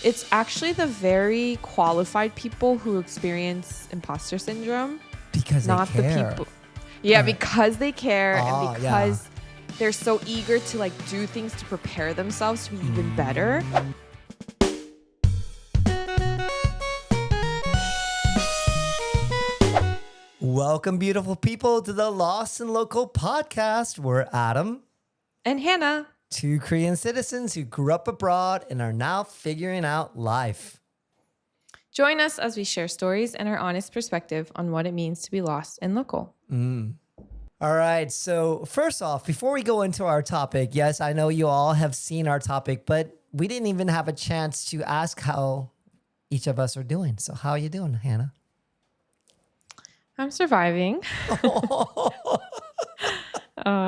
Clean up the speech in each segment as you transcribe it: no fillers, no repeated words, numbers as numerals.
It's actually the very qualified people who experience imposter syndrome. Because not they care. the people. Yeah, because they care and because yeah. they're so eager to like do things to prepare themselves to be even better. Welcome, beautiful people, to the Lost and Local podcast. We're Adam And Hannah. Two Korean citizens who grew up abroad and are now figuring out life. Join us as we share stories and our honest perspective on what it means to be lost and local. All right. So first off, before we go into our topic, yes, I know you all have seen our topic, but we didn't even have a chance to ask how each of us are doing. So how are you doing, Hannah? I'm surviving.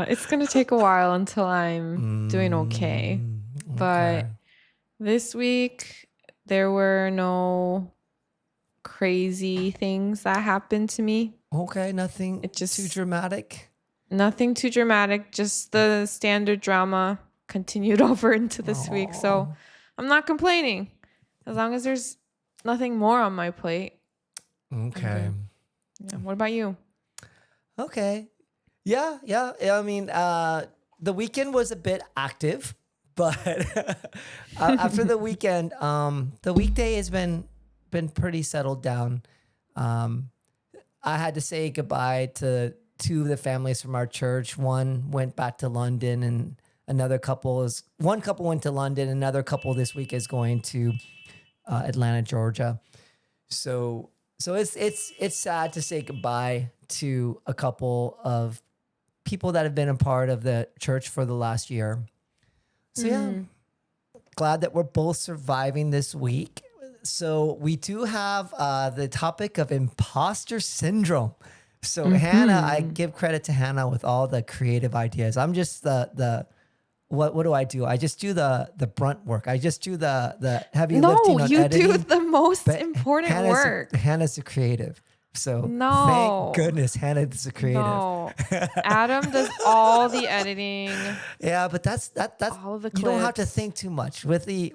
It's going to take a while until I'm doing okay. But this week, there were no crazy things that happened to me. Okay, nothing too dramatic. Nothing too dramatic. Just the standard drama continued over into this week. So I'm not complaining. As long as there's nothing more on my plate. Okay. Yeah. What about you? Okay. Yeah. I mean, the weekend was a bit active, but after the weekend, the weekday has been pretty settled down. I had to say goodbye to two of the families from our church. One went back to London, and one couple went to London. Another couple this week is going to Atlanta, Georgia. So it's sad to say goodbye to a couple of people that have been a part of the church for the last year. So yeah, glad that we're both surviving this week. So we do have the topic of imposter syndrome. So Hannah, I give credit to Hannah with all the creative ideas. I'm just the what do I do? I just do the brunt work. I just do the heavy lifting on editing. No, you do the most important work. Hannah's a creative. So no, thank goodness Hannah's a creative. No, Adam does all the editing. Yeah, but that's all of the clips. You don't have to think too much with the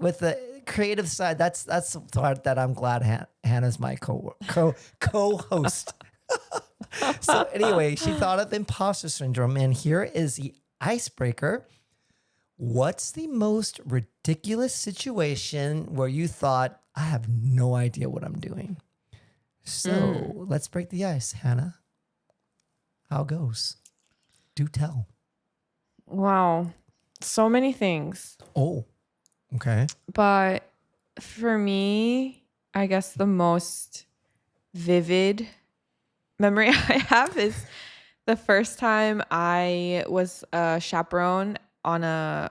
creative side. That's the part that I'm glad Hannah's my co-host. So anyway, she thought of imposter syndrome, and here is the icebreaker. What's the most ridiculous situation where you thought, I have no idea what I'm doing? So let's break the ice, Hannah. How goes? Do tell. Wow. So many things. Oh, okay. But for me, I guess the most vivid memory I have is the first time I was a chaperone on a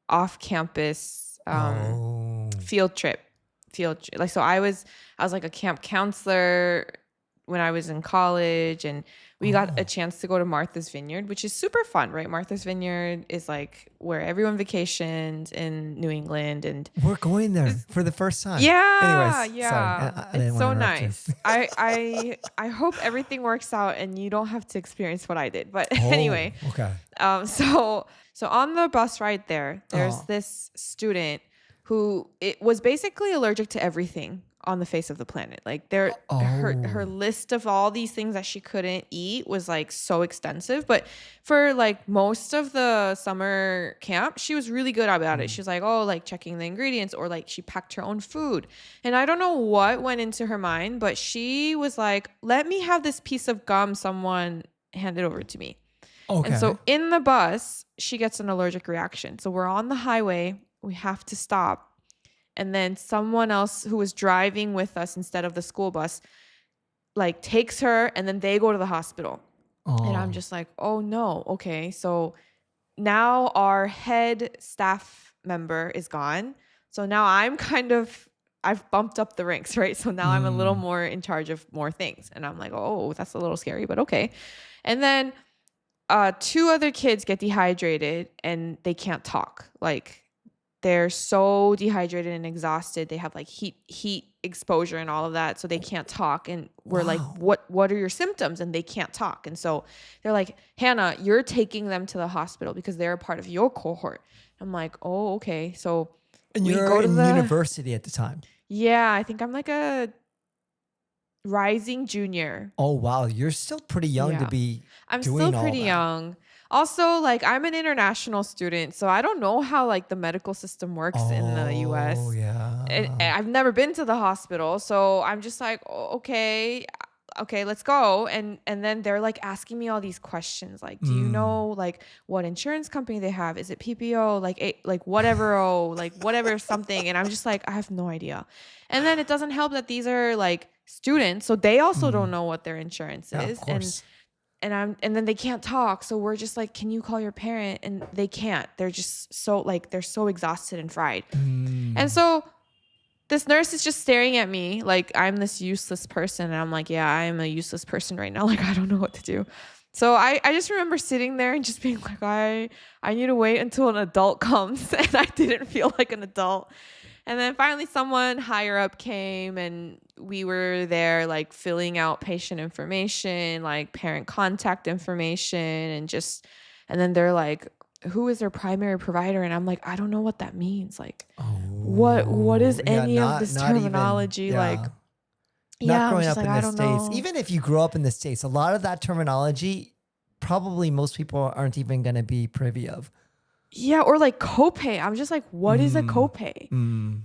off-campus field trip. Like, so I was like a camp counselor when I was in college, and we got a chance to go to Martha's Vineyard, which is super fun, right? Martha's Vineyard is like where everyone vacations in New England, and we're going there for the first time. Yeah. Anyways, yeah. Sorry, it's so nice. I hope everything works out and you don't have to experience what I did. But anyway, okay. So on the bus ride there's this student who was basically allergic to everything on the face of the planet. Like her list of all these things that she couldn't eat was like so extensive. But for like most of the summer camp, she was really good about it. She was like, like checking the ingredients, or like she packed her own food. And I don't know what went into her mind, but she was like, let me have this piece of gum someone handed over to me. Okay. And so in the bus, she gets an allergic reaction. So we're on the highway. We have to stop. And then someone else who was driving with us instead of the school bus, like takes her, and then they go to the hospital. And I'm just like, oh no. Okay. So now our head staff member is gone. So now I've bumped up the ranks, right? So now I'm a little more in charge of more things. And I'm like, oh, that's a little scary, but okay. And then two other kids get dehydrated and they can't talk. Like, they're so dehydrated and exhausted. They have like heat exposure and all of that. So they can't talk. And we're like, what are your symptoms? And they can't talk. And so they're like, Hannah, you're taking them to the hospital because they're a part of your cohort. I'm like, oh, okay. So And we you're go to in the university at the time. Yeah, I think I'm like a rising junior. Oh, wow. You're still pretty young to Yeah. be I'm still doing all pretty that. young. Also, like I'm an international student, so I don't know how like the medical system works in the Oh, US. yeah. I've never been to the hospital, so I'm just like, okay, okay, let's go. And then they're like asking me all these questions, like, do you Mm. know like what insurance company they have? Is it PPO? Like whatever, like whatever something. And I'm just like, I have no idea. And then it doesn't help that these are like students, so they also don't Mm. know what their insurance Yeah, of is, course. and then they can't talk, so we're just like, can you call your parent? And they can't. They're just so like they're so exhausted and fried. And Mm. so this nurse is just staring at me like I'm this useless person, and I'm like, yeah, I am a useless person right now. Like I don't know what to do. So I just remember sitting there and just being like, I need to wait until an adult comes. And I didn't feel like an adult. And then finally someone higher up came, and we were there like filling out patient information, like parent contact information, and then they're like, who is their primary provider? And I'm like, I don't know what that means. Like what is Oh, yeah, any of this not even, terminology? Like, yeah. Not yeah, I'm growing just up like, in I the don't States. know. Even if you grow up in the States, a lot of that terminology, probably most people aren't even going to be privy of. Yeah, or like copay. I'm just like, what is a Mm. copay? Mm.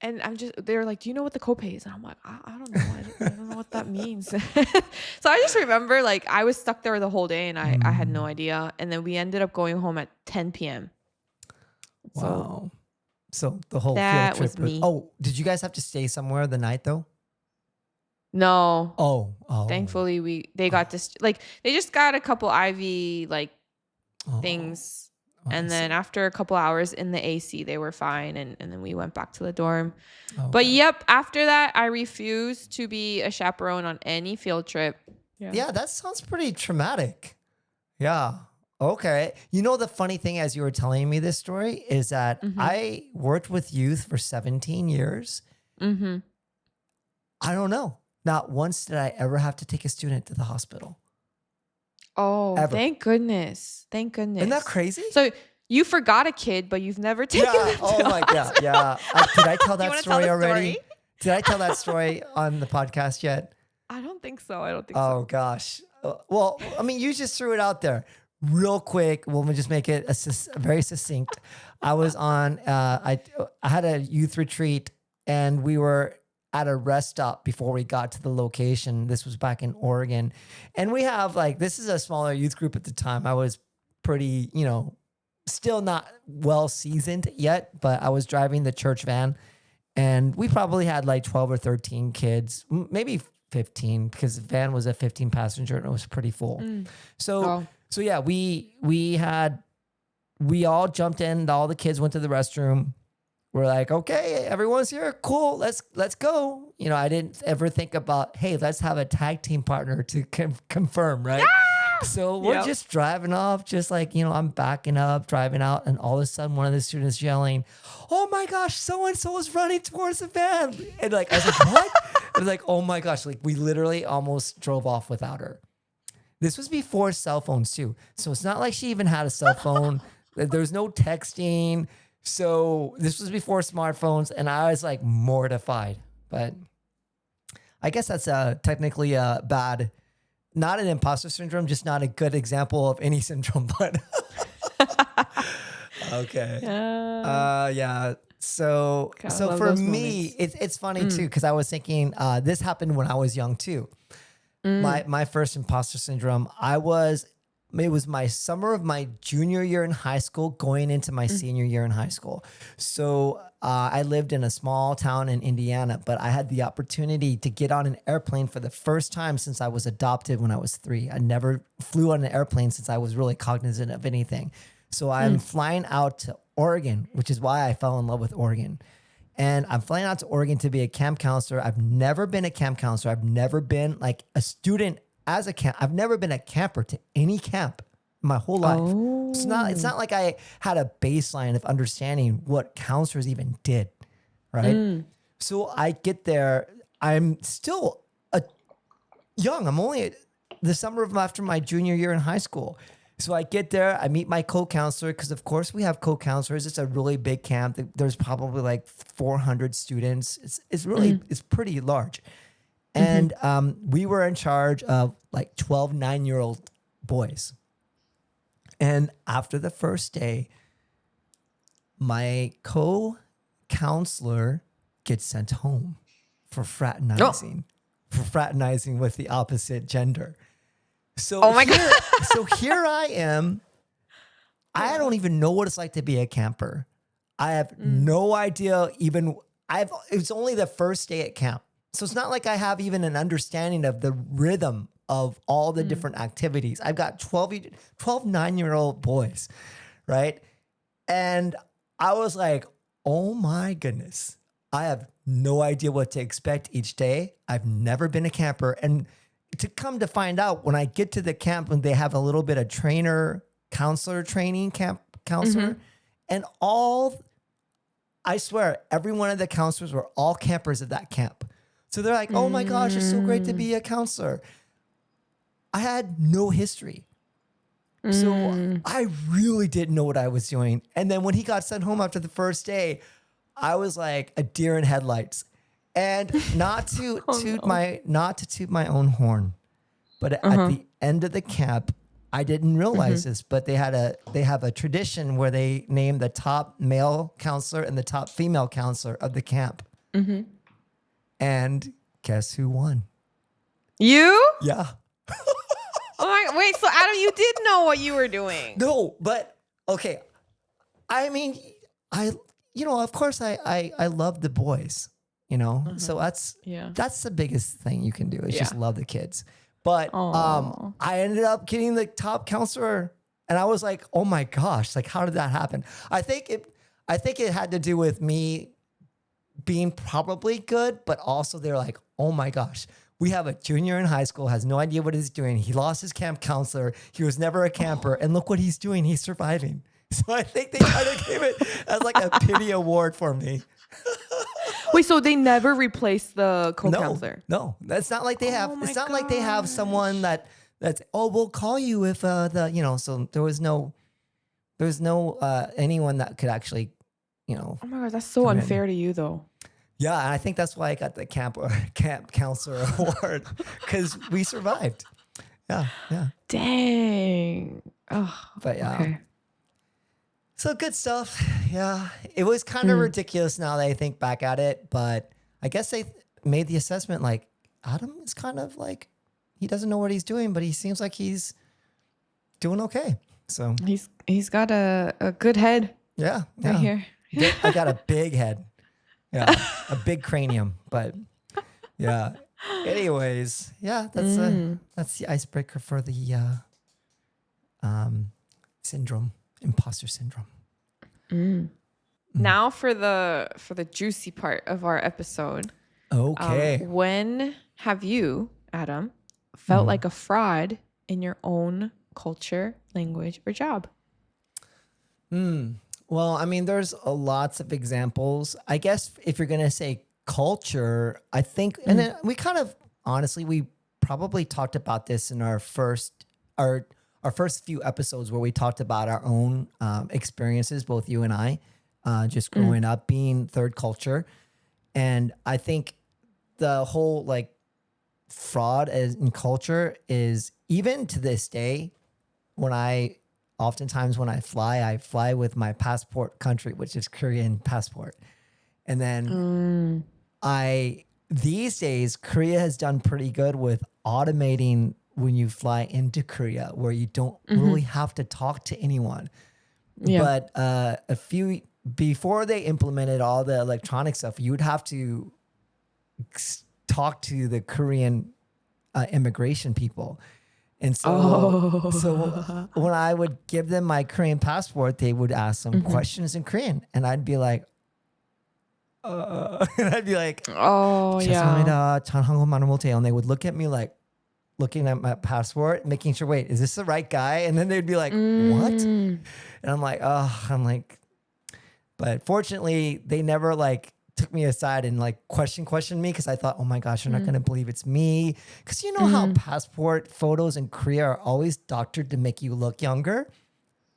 And they're like, do you know what the copay is? And I'm like, I don't know. I don't know what that means. So I just remember like I was stuck there the whole day, and I had no Mm. idea. And then we ended up going home at 10 p.m. So Wow. So the whole field that was trip was, me. oh, did you guys have to stay somewhere the night though? No, Oh. thankfully they got this, like they just got a couple IV like Oh, things. I And then see. after a couple hours in the AC, they were fine. And then we went back to the dorm. But Okay. yep, after that, I refused to be a chaperone on any field trip. Yeah. Yeah, that sounds pretty traumatic. Yeah. Okay. You know, the funny thing as you were telling me this story is that Mm-hmm. I worked with youth for 17 years. Mm-hmm. I don't know. Not once did I ever have to take a student to the hospital. Oh, Ever. thank goodness. Thank Isn't that goodness. crazy? So you forgot a kid, but you've never taken Yeah. them Oh to my God. hospital. Yeah. Did I tell You that want to tell story the already? story? Did I tell that story on the podcast yet? I don't think so. I don't think Oh so. gosh. Well, I mean, you just threw it out there real quick. We'll just make it very succinct. I was on. I had a youth retreat, and we were at a rest stop before we got to the location. This was back in Oregon, and we have like this is a smaller youth group at the time. I was pretty, still not well seasoned yet, but I was driving the church van. And we probably had like 12 or 13 kids, maybe 15, because the van was a 15 passenger and it was pretty full. So, Oh. so yeah, we all jumped in. All the kids went to the restroom. We're like, okay, everyone's here. Cool. Let's go. I didn't ever think about, hey, let's have a tag team partner to confirm, right? So we're Yep. just driving off, just like, I'm backing up, driving out, and all of a sudden one of the students yelling, oh my gosh, so-and-so is running towards the van. And like, I was like, what? I was like, oh my gosh, like we literally almost drove off without her. This was before cell phones too. So it's not like she even had a cell phone. There was no texting. So this was before smartphones, and I was like mortified. But I guess that's technically a bad, not an imposter syndrome, just not a good example of any syndrome, but okay. Yeah. So God, I so love for those me, moments. it's funny too, because I was thinking this happened when I was young too. My first imposter syndrome, it was my summer of my junior year in high school going into my senior year in high school. So I lived in a small town in Indiana, but I had the opportunity to get on an airplane for the first time since I was adopted when I was 3. I never flew on an airplane since I was really cognizant of anything. So I'm flying out to Oregon, which is why I fell in love with Oregon. And I'm flying out to Oregon to be a camp counselor. I've never been a camp counselor. I've never been like a student as a camp. I've never been a camper to any camp my whole life. Oh. It's not like I had a baseline of understanding what counselors even did, right? So I get there. I'm still young. I'm only the summer of after my junior year in high school. So I get there, I meet my co-counselor because of course we have co-counselors. It's a really big camp. There's probably like 400 students. It's really it's pretty large. And we were in charge of like 12 9-year-old boys. And after the first day, my co-counselor gets sent home for fraternizing, with the opposite gender. So oh my God. So here I am. I don't even know what it's like to be a camper. I have no idea it's only the first day at camp. So it's not like I have even an understanding of the rhythm of all the different activities. I've got 12 9-year-old boys, right? And I was like, oh my goodness. I have no idea what to expect each day. I've never been a camper. And to come to find out, when I get to the camp, when they have a little bit of counselor training, camp counselor, and I swear, every one of the counselors were all campers at that camp. So they're like, oh my gosh, it's so great to be a counselor. I had no history. So I really didn't know what I was doing. And then when he got sent home after the first day, I was like a deer in headlights. And not to toot my own horn, but at the end of the camp, I didn't realize this, but they have a tradition where they name the top male counselor and the top female counselor of the camp. And guess who won? You? Yeah. Oh my, wait, so Adam, you did know what you were doing. No, but okay. I mean, of course I love the boys, so that's the biggest thing you can do is just love the kids. But I ended up getting the top counselor and I was like, oh my gosh, like how did that happen? I think it had to do with me being probably good, but also they're like, oh my gosh, we have a junior in high school, has no idea what he's doing. He lost his camp counselor. He was never a camper. And look what he's doing. He's surviving. So I think they kind of gave it as like a pity award for me. Wait, so they never replaced the co-counselor? No, that's not like they have. It's not like they have someone that's we'll call you if so there was no anyone that could actually, Oh my God, that's so unfair to you though. Yeah, and I think that's why I got the camp counselor award because we survived. Yeah. Dang. Oh, but yeah. Okay. So good stuff. Yeah, it was kind of ridiculous now that I think back at it, but I guess they made the assessment like Adam is kind of like he doesn't know what he's doing, but he seems like he's doing okay. So he's got a good head. Yeah, right here. I got a big head. Yeah, a big cranium, but yeah. Anyways, yeah, that's the icebreaker for the imposter syndrome. Now for the juicy part of our episode. Okay. When have you, Adam, felt like a fraud in your own culture, language, or job? Well, I mean, there's lots of examples. I guess if you're going to say culture, I think, and then we kind of, honestly, we probably talked about this in our first few episodes where we talked about our own experiences, both you and I, just growing up, being third culture. And I think the whole like fraud in culture is even to this day, oftentimes when I fly with my passport country, which is Korean passport. And then these days, Korea has done pretty good with automating when you fly into Korea, where you don't really have to talk to anyone. Yeah. But before they implemented all the electronic stuff, you would have to talk to the Korean immigration people. And so when I would give them my Korean passport, they would ask some questions in Korean. And I'd be like, and I'd be like, 죄송합니다. 전 한국말을 못해요. And they would look at me like, looking at my passport, making sure, wait, is this the right guy? And then they'd be like, what? And I'm like, but fortunately they never like took me aside and like questioned me because I thought, oh my gosh, you're not going to believe it's me. Because you know how passport photos in Korea are always doctored to make you look younger,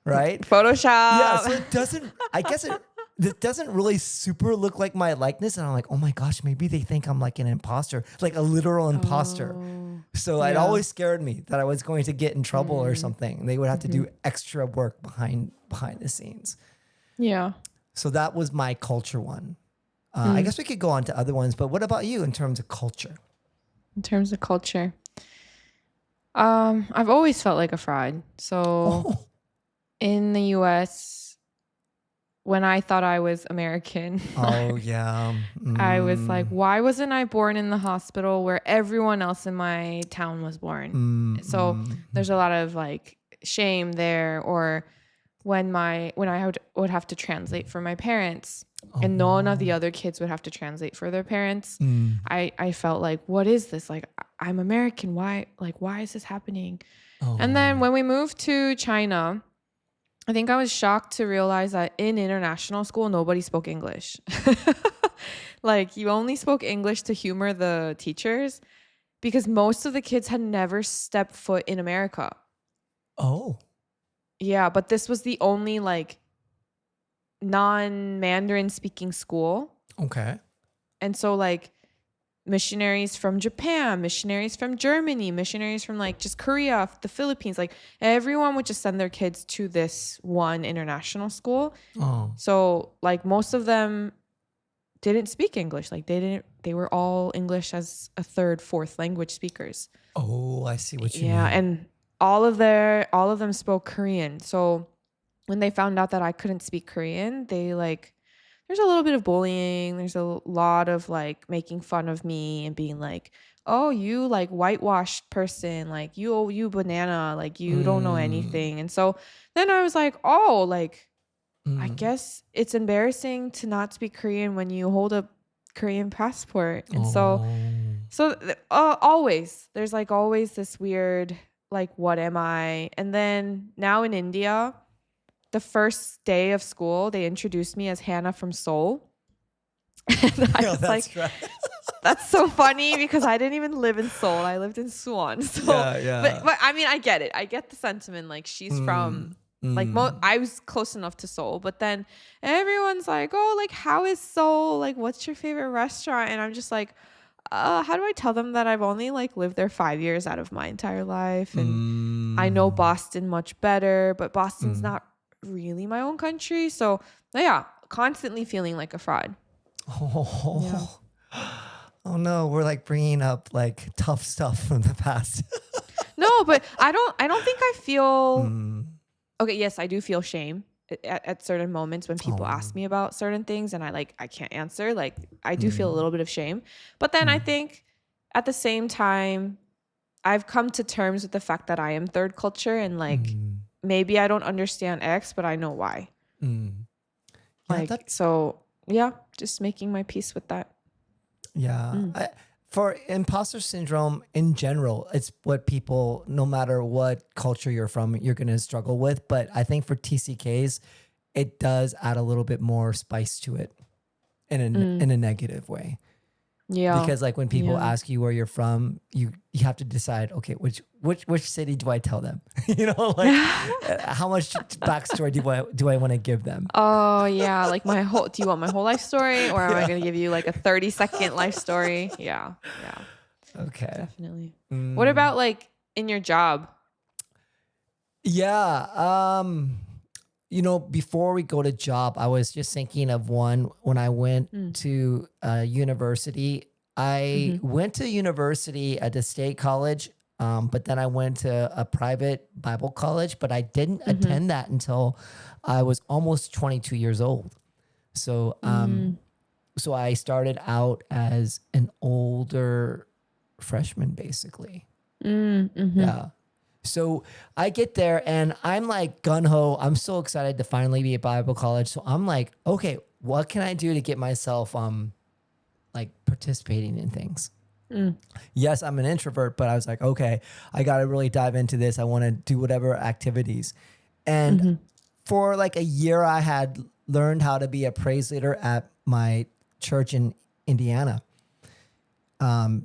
right? Yeah, so Photoshop. it doesn't, I guess it doesn't really super look like my likeness. And I'm like, oh my gosh, maybe they think I'm like an imposter, like a literal imposter. Oh, So it yeah. always scared me that I was going to get in trouble or something. And they would have to do extra work behind the scenes. Yeah. So that was my culture one. I guess we could go on to other ones, but what about you in terms of culture? In terms of culture, I've always felt like a fraud. So in the US, when I thought I was American, Oh, yeah. I was like, why wasn't I born in the hospital where everyone else in my town was born? So there's a lot of like shame there. Or when I would have to translate for my parents, and none of the other kids would have to translate for their parents. I felt like, what is this? Like, I'm American. Why is this happening? And then when we moved to China, I think I was shocked to realize that in international school, nobody spoke English. Like, you only spoke English to humor the teachers because most of the kids had never stepped foot in America. Oh. Yeah, but this was the only like non-Mandarin speaking school. Okay. And so like missionaries from Japan, missionaries from Germany, missionaries from like just Korea, the Philippines, like everyone would just send their kids to this one international school. Oh. So like most of them didn't speak English. Like they were all English as a third, fourth language speakers. Oh, I see what you mean. Yeah, and all of them spoke Korean. So when they found out that I couldn't speak Korean, there's a little bit of bullying. There's a lot of like making fun of me and being like, oh, you like whitewashed person, like you banana, like you don't know anything. And so then I was like, oh, like I guess it's embarrassing to not speak Korean when you hold a Korean passport. And always there's like always this weird like, what am I? And then now in India, the first day of school, they introduced me as Hannah from Seoul. And I was like, right. That's so funny because I didn't even live in Seoul. I lived in Suwon. So, yeah. But I mean, I get it. I get the sentiment. Like she's from, like I was close enough to Seoul. But then everyone's like, oh, like how is Seoul? Like what's your favorite restaurant? And I'm just like, how do I tell them that I've only like lived there 5 years out of my entire life? And I know Boston much better, but Boston's not really my own country. So yeah, constantly feeling like a fraud. Oh no, we're like bringing up like tough stuff from the past. No, but I don't think I feel okay. Yes, I do feel shame at certain moments when people ask me about certain things and I can't answer. Like I do feel a little bit of shame, but then I think at the same time I've come to terms with the fact that I am third culture and like maybe I don't understand X, but I know Y. Yeah, just making my peace with that. Yeah. For imposter syndrome in general, it's what people, no matter what culture you're from, you're going to struggle with. But I think for TCKs, it does add a little bit more spice to it in a negative way. Yeah. Because like when people ask you where you're from, you have to decide, okay, which city do I tell them? You know, like how much backstory do I want to give them? Oh yeah, like do you want my whole life story or am I going to give you like a 30-second life story? Yeah. Okay. Definitely. What about like in your job? Yeah. You know, before we go to job, I was just thinking of one when I went to university. I went to university at the state college, but then I went to a private Bible college, but I didn't attend that until I was almost 22 years old. So, so I started out as an older freshman, basically. Yeah. So I get there and I'm like gung-ho. I'm so excited to finally be at Bible college. So I'm like, okay, what can I do to get myself like participating in things? Yes, I'm an introvert, but I was like, okay, I got to really dive into this. I want to do whatever activities. And for like a year, I had learned how to be a praise leader at my church in Indiana.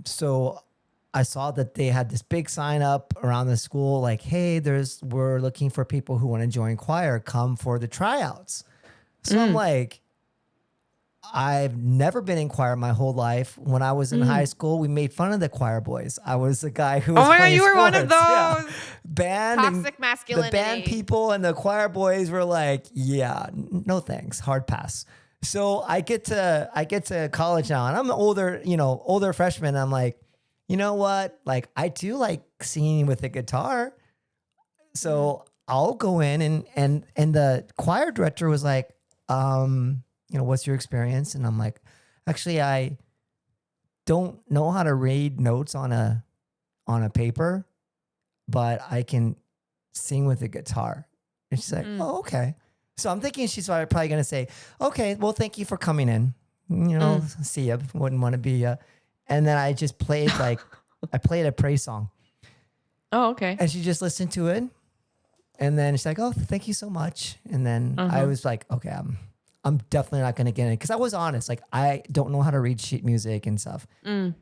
So I saw that they had this big sign up around the school, like, hey, we're looking for people who want to join choir, come for the tryouts. So I'm like, I've never been in choir my whole life. When I was in high school, we made fun of the choir boys. I was the guy who was Oh my God, playing you were one of sports. those. Yeah. Band Toxic and masculinity. the band people and the choir boys were like, yeah, no thanks, hard pass. So I get to college now, and I'm older freshman. I'm like, you know what? Like, I do like singing with a guitar. So I'll go in and the choir director was like, what's your experience? And I'm like, actually, I don't know how to read notes on a paper, but I can sing with a guitar. And she's like, oh, okay. So I'm thinking she's probably going to say, okay, well, thank you for coming in. See ya. Wouldn't want to be And then I just played I played a praise song. Oh, okay. And she just listened to it. And then she's like, oh, thank you so much. And then I was like, okay, I'm definitely not going to get in. Because I was honest. Like, I don't know how to read sheet music and stuff. And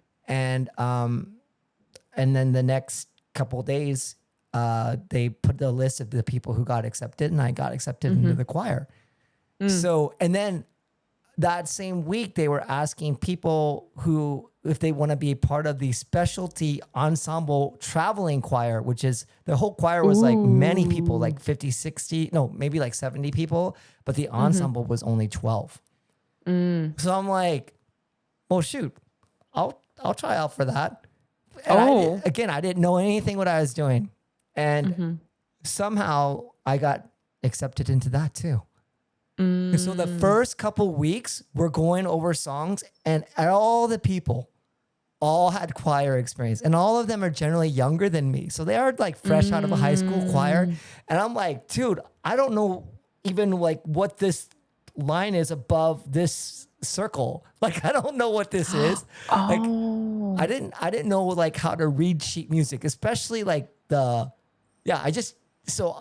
then the next couple of days, they put the list of the people who got accepted, and I got accepted into the choir. So, and then that same week, they were asking people if they want to be part of the specialty ensemble traveling choir, which is the whole choir was like many people, like 50, 60, no, maybe like 70 people, but the ensemble was only 12. So I'm like, well, shoot, I'll try out for that. And I didn't know anything what I was doing. And somehow I got accepted into that too. And so the first couple weeks, we're going over songs, and all the people all had choir experience, and all of them are generally younger than me. So they are like fresh out of a high school choir. And I'm like, dude, I don't know even like what this line is above this circle. Like, I don't know what this is. Like, I didn't know like how to read sheet music, especially like so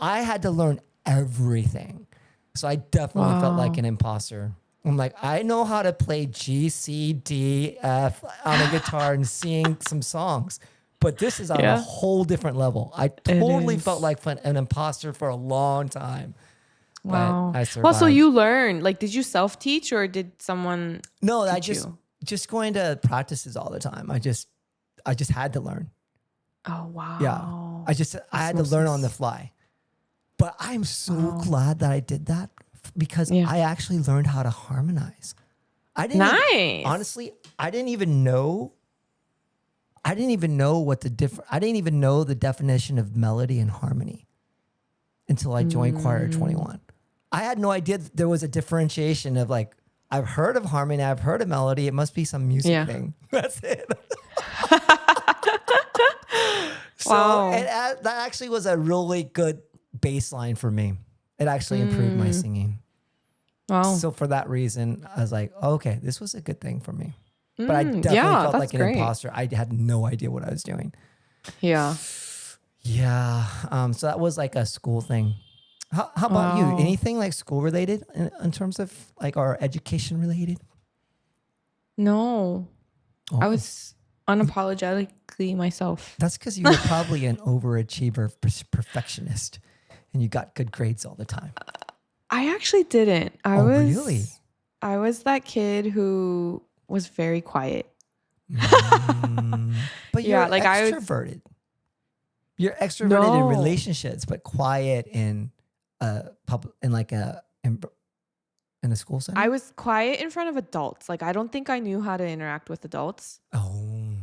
I had to learn everything. So I definitely felt like an imposter. I'm like, I know how to play G, C, D, F on a guitar and sing some songs, but this is on a whole different level. I totally felt like an imposter for a long time. Wow. But I survived. Well, so you learned, like, did you self-teach or did someone teach you? Just going to practices all the time. I just had to learn. Oh, wow. Yeah. I had to learn on the fly. But I'm so glad that I did that because I actually learned how to harmonize. I didn't even know the definition of melody and harmony until I joined choir at 21. I had no idea that there was a differentiation of like, I've heard of harmony, I've heard of melody. It must be some music thing. That's it. So that actually was a really good baseline for me. It actually improved my singing. Wow. So for that reason, I was like, okay, this was a good thing for me. But I definitely felt like an imposter. I had no idea what I was doing. Yeah. Yeah. So that was like a school thing. How about you? Anything like school related in terms of like our education related? No. I was unapologetically myself. That's because you were probably an overachiever, perfectionist, and you got good grades all the time. I actually didn't. Really? I was that kid who was very quiet. But you're extroverted. You're extroverted in relationships, but quiet in in a school setting. I was quiet in front of adults. Like, I don't think I knew how to interact with adults. Oh.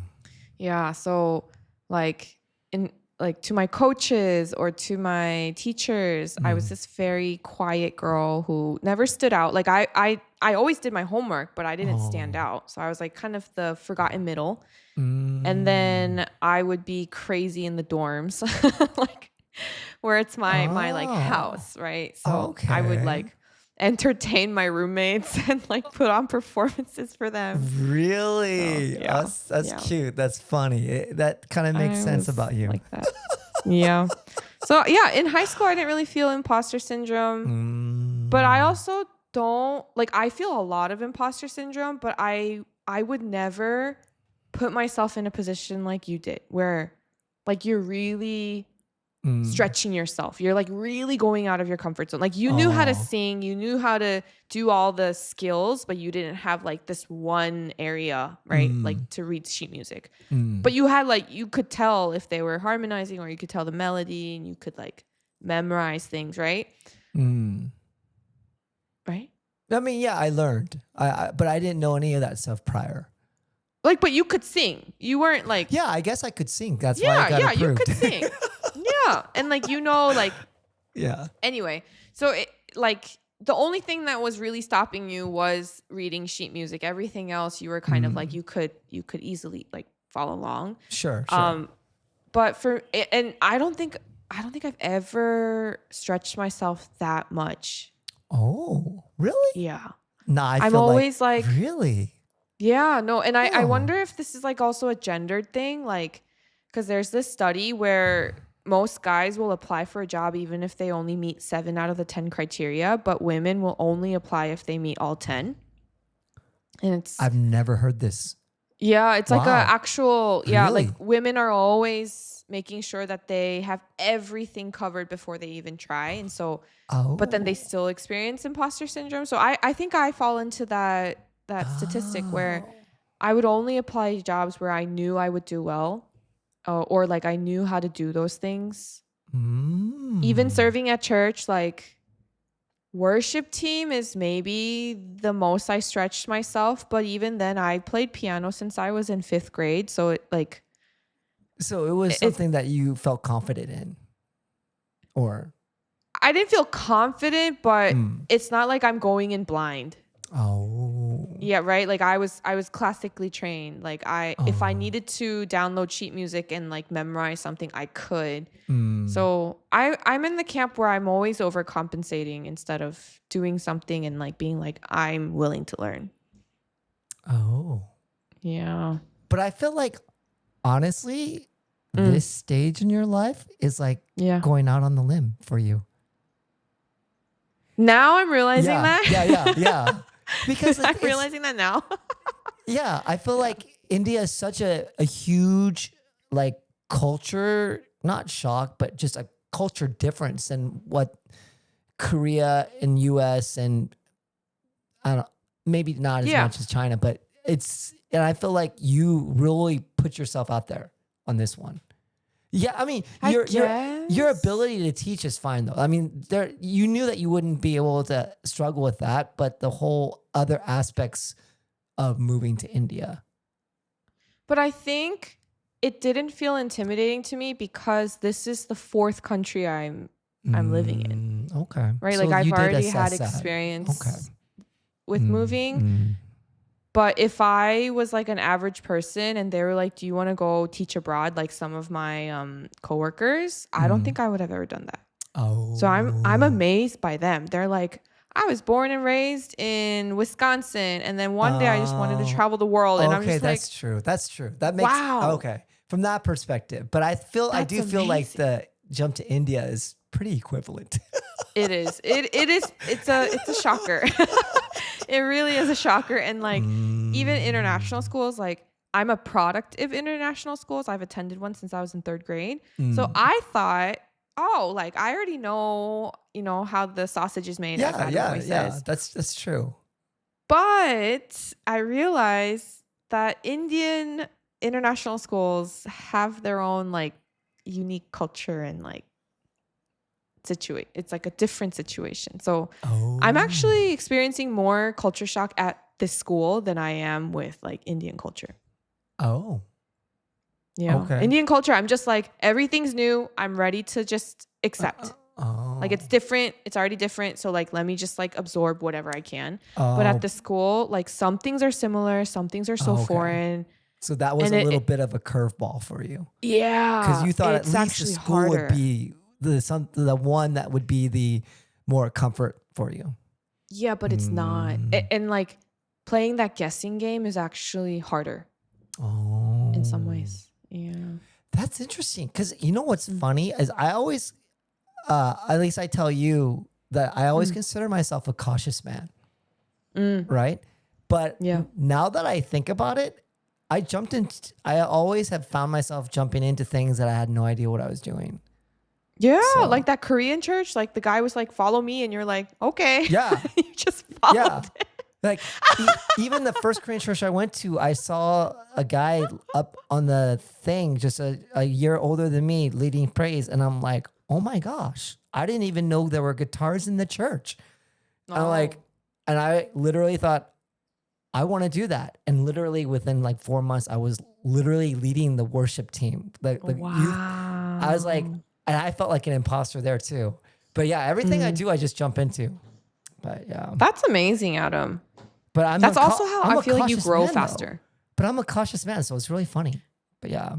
Yeah. So to my coaches or to my teachers, I was this very quiet girl who never stood out. Like I always did my homework, but I didn't stand out. So I was like kind of the forgotten middle. And then I would be crazy in the dorms, like where it's my like house, right? So I would like entertain my roommates and like put on performances for them. Really? So, that's cute. That's funny. That kind of makes sense about you. Like that. Yeah. So yeah, in high school I didn't really feel imposter syndrome, but I also don't like, I feel a lot of imposter syndrome, but I would never put myself in a position like you did, where like you're really stretching yourself. You're like really going out of your comfort zone. Like you knew how to sing, you knew how to do all the skills, but you didn't have like this one area, right? Like to read sheet music. But you had like, you could tell if they were harmonizing, or you could tell the melody, and you could like memorize things, right? Right? I mean, yeah, I learned, but I didn't know any of that stuff prior. Like, but you could sing. You weren't like, Yeah, I guess I could sing. That's why I got approved. you could sing. Yeah. And like, you know, like, yeah. Anyway, so it, like the only thing that was really stopping you was reading sheet music. Everything else you were kind of like, you could easily like follow along. Sure. But and I don't think I've ever stretched myself that much. Oh, really? Yeah. Nah, I'm always like really? Yeah, no. And I wonder if this is like also a gendered thing, like, because there's this study where most guys will apply for a job even if they only meet 7 out of the 10 criteria, but women will only apply if they meet all 10. And I've never heard this. Yeah, it's like a actual, yeah, Really? like women are always making sure that they have everything covered before they even try. And so, but then they still experience imposter syndrome. So I think I fall into that statistic where I would only apply jobs where I knew I would do well, or like I knew how to do those things. Even serving at church, like worship team is maybe the most I stretched myself, but even then I played piano since I was in 5th grade. So it was something that you felt confident in, or? I didn't feel confident, but it's not like I'm going in blind. Yeah, right. Like I was classically trained. Like if I needed to download sheet music and like memorize something, I could. So I'm in the camp where I'm always overcompensating instead of doing something and like being like, I'm willing to learn. Yeah. But I feel like, honestly, this stage in your life is like going out on the limb for you. Now I'm realizing that. Yeah. Because I'm realizing that now. Yeah, I feel like India is such a huge like culture, not shock, but just a culture difference than what Korea and US and I don't, maybe not as much as China, but and I feel like you really put yourself out there on this one. Yeah, I mean, your ability to teach is fine though. I mean, you knew that you wouldn't be able to struggle with that, but the whole other aspects of moving to India. But I think it didn't feel intimidating to me because this is the 4th country I'm living in. Okay. Right? So like I've already had experience with moving. But if I was like an average person and they were like, do you want to go teach abroad? Like some of my coworkers, I don't think I would have ever done that. So I'm amazed by them. They're like, I was born and raised in Wisconsin. And then one day I just wanted to travel the world. And I'm just like, That's true. That makes okay. From that perspective. But I feel feel like the jump to India is pretty equivalent. It is. It's a shocker. It really is a shocker. And like even international schools, like I'm a product of international schools. I've attended one since I was in 3rd grade. So I thought, like I already know, how the sausage is made. Yeah. That's true. But I realized that Indian international schools have their own like unique culture and like it's like a different situation. So I'm actually experiencing more culture shock at this school than I am with like Indian culture. Yeah. Okay. Indian culture, I'm just like, everything's new. I'm ready to just accept. Like it's different. It's already different. So like, let me just like absorb whatever I can. But at the school, like some things are similar. Some things are so foreign. So that was a little bit of a curveball for you. Yeah. Because you thought at least the school would be the one that would be the more comfort for you. Yeah, but it's not. And like playing that guessing game is actually harder. In some ways. Yeah. That's interesting. Because you know what's funny is I always, at least I tell you that I always consider myself a cautious man. right? But Yeah. now that I think about it, I always have found myself jumping into things that I had no idea what I was doing. Yeah, So, like that Korean church, like the guy was like, "Follow me," and you're like, "Okay." yeah, You just followed yeah. it. Like even the first Korean church I went to, I saw a guy up on the thing, just a year older than me, leading praise, and I'm like, oh my gosh, I didn't even know there were guitars in the church. And I'm like, and I literally thought, I want to do that. And literally within like 4 months, I was literally leading the worship team, the youth. I was like, and I felt like an imposter there too. But yeah, everything I do, I just jump into. But yeah, That's amazing, Adam. but That's also how I'm I a feel like you cautious grow man, though. faster. But I'm a cautious man, so it's really funny. But yeah.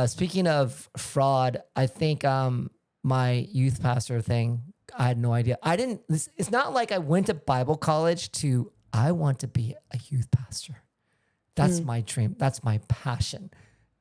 Speaking of fraud, I think my youth pastor thing, I had no idea. It's not like I went to Bible college I want to be a youth pastor. That's my dream. That's my passion.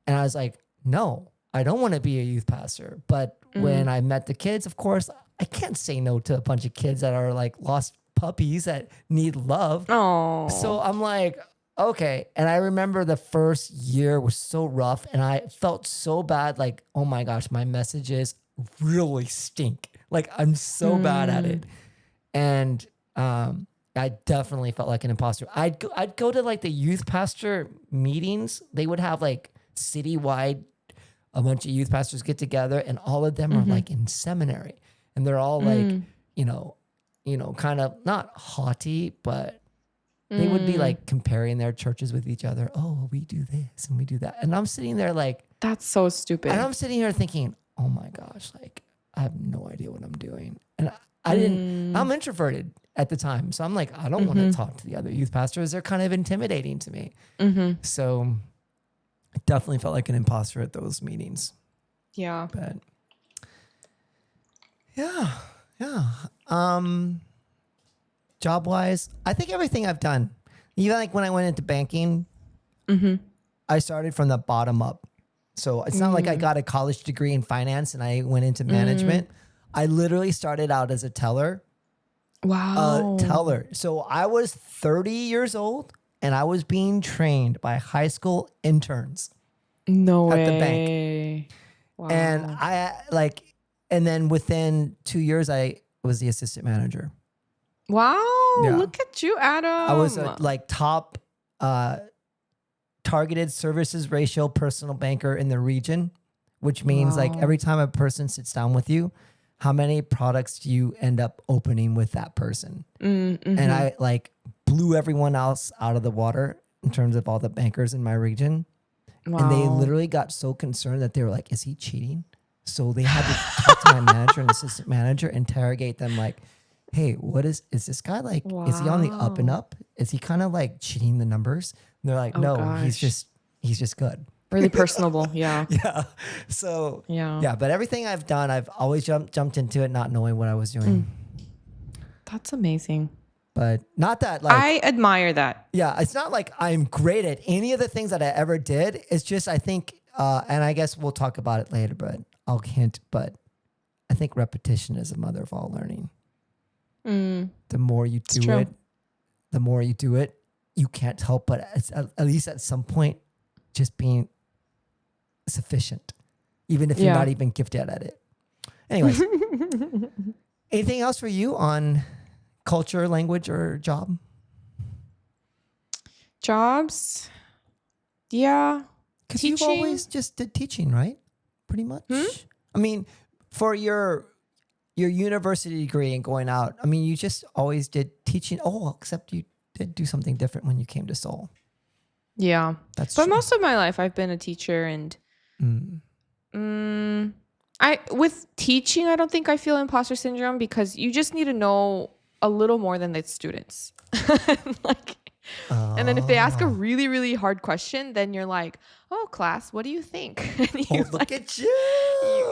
And I was like, no, I don't want to be a youth pastor. But when I met the kids, of course, I can't say no to a bunch of kids that are like lost puppies that need love. Oh, So I'm like, okay. And I remember the first year was so rough and I felt so bad. Like, oh my gosh, my messages really stink. Like I'm so bad at it. And I definitely felt like an imposter. I'd go to like the youth pastor meetings. They would have like citywide, a bunch of youth pastors get together and all of them are like in seminary and they're all like, you know, kind of not haughty, but they would be like comparing their churches with each other. Oh, we do this and we do that. And I'm sitting there like, that's so stupid. and I'm sitting here thinking, oh my gosh, like I have no idea what I'm doing. And I'm introverted at the time. So I'm like, I don't want to talk to the other youth pastors. They're kind of intimidating to me. So I definitely felt like an imposter at those meetings. Yeah. But yeah. Job wise, I think everything I've done, even like when I went into banking, I started from the bottom up. So it's not like I got a college degree in finance and I went into management. I literally started out as a teller. Wow. Teller. So I was 30 years old and I was being trained by high school interns. No way. At the bank. Wow. And and then within 2 years, I was the assistant manager. Wow. Yeah. Look at you, Adam. I was a top targeted services ratio personal banker in the region, which means like every time a person sits down with you, how many products do you end up opening with that person? And I like blew everyone else out of the water in terms of all the bankers in my region. Wow. And they literally got so concerned that they were like, is he cheating? So they had to talk to my manager and assistant manager, interrogate them like, hey, is this guy like, is he on the up and up? Is he kind of like cheating the numbers? And they're like, no, he's just good. Really personable. Yeah. Yeah. So yeah. But everything I've done, I've always jumped into it, not knowing what I was doing. That's amazing. But not that like I admire that. Yeah, it's not like I'm great at any of the things that I ever did. It's just I think, and I guess we'll talk about it later, but I'll hint. But I think repetition is the mother of all learning. The more you do it, you can't help but at least at some point just being sufficient, even if you're not even gifted at it. Anyways, anything else for you on culture, language, or job? Jobs? Yeah. Because you've always just did teaching, right? Pretty much. I mean, for your university degree and going out, I mean, you just always did teaching. Oh, except you did do something different when you came to Seoul. Yeah. But true. Most of my life I've been a teacher and with teaching, I don't think I feel imposter syndrome because you just need to know a little more than the students. And then if they ask a really, really hard question, then you're like, oh, class, what do you think? And look at you.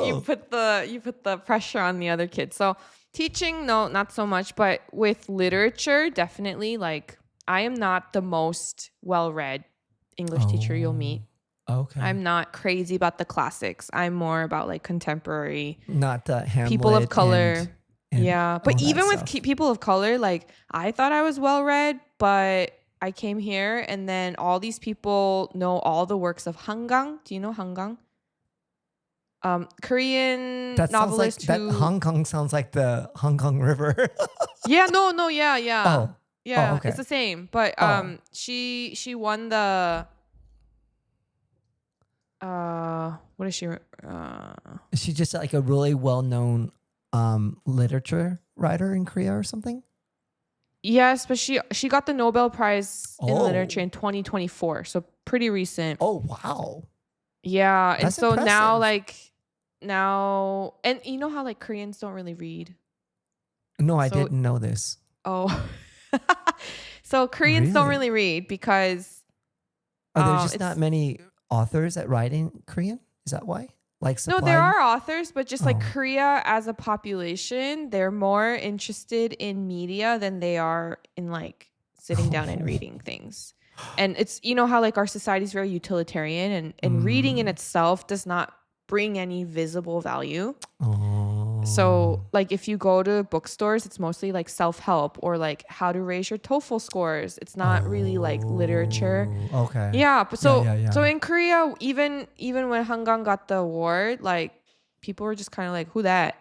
You put the pressure on the other kids. So teaching, no, not so much. But with literature, definitely, like, I am not the most well-read English teacher you'll meet. Okay. I'm not crazy about the classics. I'm more about like contemporary. Not the Hamlet people of color. and Yeah, all but that even with stuff. people of color, like I thought I was well read, but I came here and then all these people know all the works of Hangang. Do you know Hangang? Korean That sounds like novelist that. who. Hong Kong sounds like the Hong Kong River. Yeah, no, yeah, yeah, Oh, oh, yeah. It's okay. the same, but Oh, she won the what is she? is she just like a really well-known literature writer in Korea or something? Yes, but she got the Nobel Prize in literature Oh, in 2024, so pretty recent. oh, wow, Yeah, and that's so impressive. now, and you know how like Koreans don't really read. No, I So didn't know this. oh, so Koreans don't Really? really read because Are there just not it's many authors that write in Korean? Is that why? Like no, there supply? are authors, but just like Oh. Korea as a population, they're more interested in media than they are in like sitting down and reading things. And it's, you know how like our society is very utilitarian, and reading in Mm. itself does not bring any visible value. Oh. So like if you go to bookstores, it's mostly like self-help or like how to raise your TOEFL scores. It's not really like literature. Oh. Okay. Yeah, but Yeah, so yeah, yeah. so in Korea, even when Hangang got the award, like people were just kind of like, "Who that?"